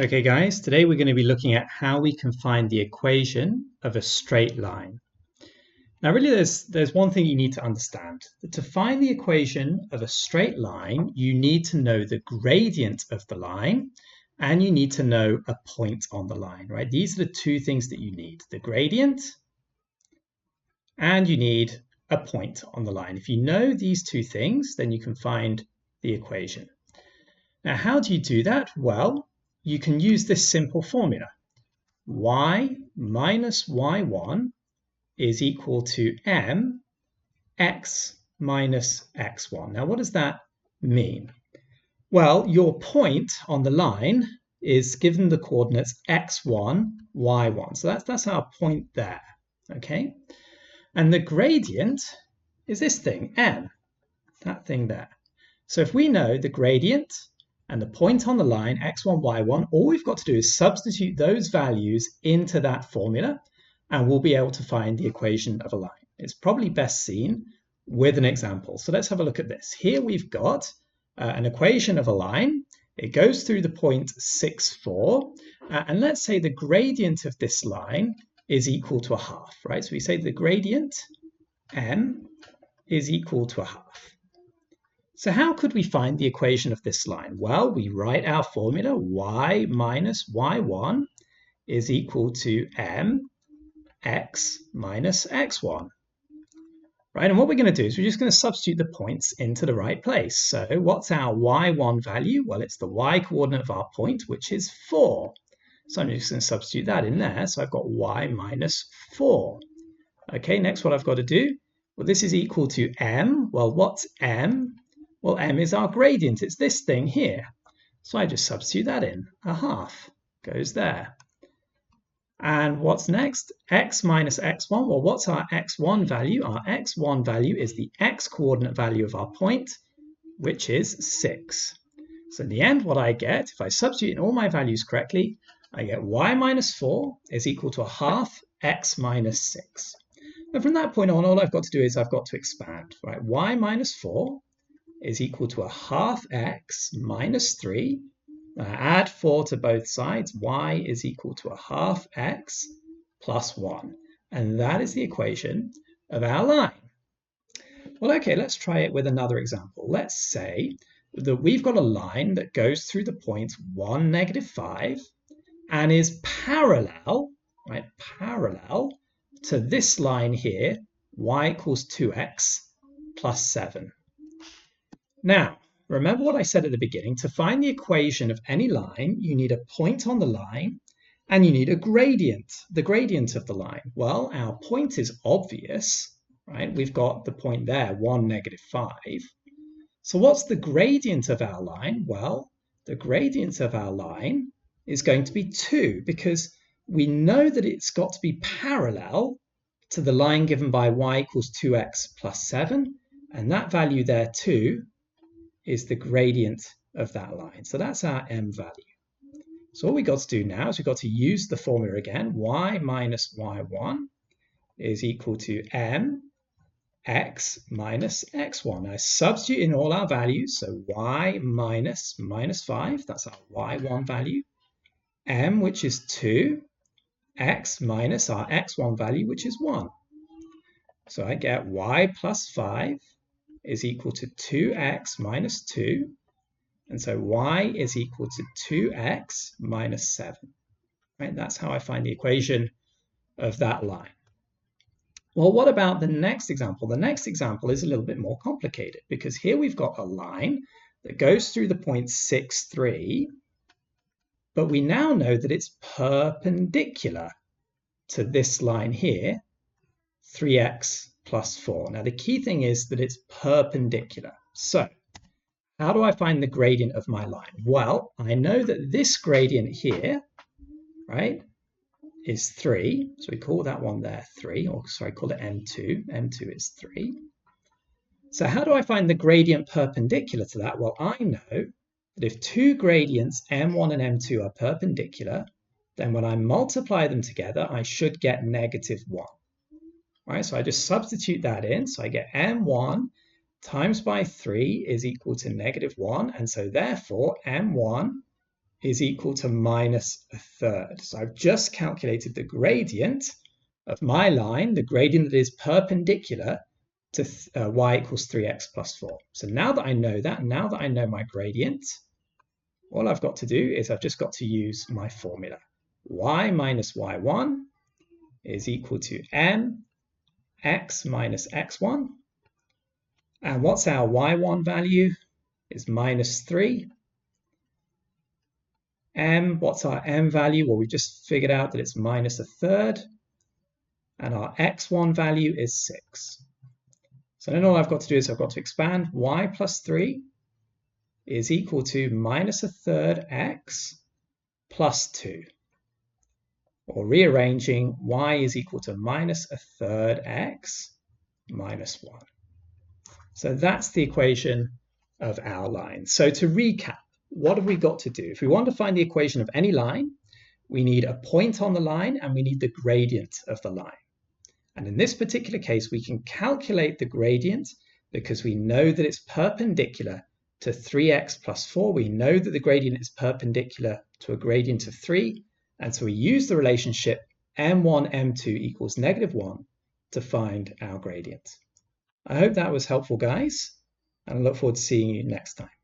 Okay guys, today we're going to be looking at how we can find the equation of a straight line. Now really there's one thing you need to understand. That to find the equation of a straight line, you need to know the gradient of the line and you need to know a point on the line, right? These are the two things that you need, the gradient and you need a point on the line. If you know these two things, then you can find the equation. Now how do you do that? Well, you can use this simple formula. Y minus y1 is equal to mx minus x1. Now, what does that mean? Well, your point on the line is given the coordinates x1, y1. So that's our point there, okay? And the gradient is this thing, m, that thing there. So if we know the gradient and the point on the line, x1, y1, all we've got to do is substitute those values into that formula, and we'll be able to find the equation of a line. It's probably best seen with an example. So let's have a look at this. Here we've got an equation of a line. It goes through the point 6, 4, and let's say the gradient of this line is equal to a half, right? So we say the gradient, m, is equal to a half. So how could we find the equation of this line? Well, we write our formula, y minus y1 is equal to mx minus x1. Right, and what we're going to do is we're just going to substitute the points into the right place. So what's our y1 value? Well, it's the y coordinate of our point, which is 4. So I'm just going to substitute that in there. So I've got y minus 4. Okay, next what I've got to do? Well, this is equal to m. Well, what's m? Well, m is our gradient. It's this thing here. So I just substitute that in. A half goes there. And what's next? X minus x1. Well, what's our x1 value? Our x1 value is the x coordinate value of our point, which is 6. So in the end, what I get, if I substitute in all my values correctly, I get y minus 4 is equal to a half x minus 6. And from that point on, all I've got to do is I've got to expand, right? Y minus 4 is equal to a half x minus 3. Add 4 to both sides. Y is equal to a half x plus 1. And that is the equation of our line. Well, okay, let's try it with another example. Let's say that we've got a line that goes through the point 1, negative 5 and is parallel, right, parallel to this line here, y equals 2x plus 7. Now, remember what I said at the beginning. To find the equation of any line, you need a point on the line and you need a gradient, the gradient of the line. Well, our point is obvious, right? We've got the point there, 1, negative 5. So what's the gradient of our line? Well, the gradient of our line is going to be 2 because we know that it's got to be parallel to the line given by y equals 2x plus 7. And that value there, 2, is the gradient of that line. So that's our m value. So all we've got to do now is we've got to use the formula again. Y minus y1 is equal to mx minus x1. Now substitute in all our values. So y minus minus 5, that's our y1 value. M, which is 2. X minus our x1 value, which is 1. So I get y plus 5 is equal to 2x minus 2. And so y is equal to 2x minus 7. Right? That's how I find the equation of that line. Well, what about the next example? The next example is a little bit more complicated because here we've got a line that goes through the point 6, 3, but we now know that it's perpendicular to this line here, 3x plus 4. Now, the key thing is that it's perpendicular. So how do I find the gradient of my line? Well, I know that this gradient here, right, is 3. So we call that one there 3, or sorry, call it m2. m2 is 3. So how do I find the gradient perpendicular to that? Well, I know that if two gradients, m1 and m2, are perpendicular, then when I multiply them together, I should get negative 1. Right, so I just substitute that in. So I get m1 times by 3 is equal to negative 1. And so therefore, m1 is equal to minus a third. So I've just calculated the gradient of my line, the gradient that is perpendicular to y equals 3x plus 4. So now that I know that, now that I know my gradient, all I've got to do is I've just got to use my formula. Y minus y1 is equal to mx minus x1. And what's our y1 value? Is minus 3. What's our m value? Well, we just figured out that it's minus a third. And our x1 value is 6. So then all I've got to do is I've got to expand y plus 3 is equal to minus a third x plus 2. Or rearranging, y is equal to minus a third x minus 1. So that's the equation of our line. So to recap, what have we got to do? If we want to find the equation of any line, we need a point on the line and we need the gradient of the line. And in this particular case, we can calculate the gradient because we know that it's perpendicular to 3x plus 4. We know that the gradient is perpendicular to a gradient of 3. And so we use the relationship m1, m2 equals -1 to find our gradient. I hope that was helpful, guys, and I look forward to seeing you next time.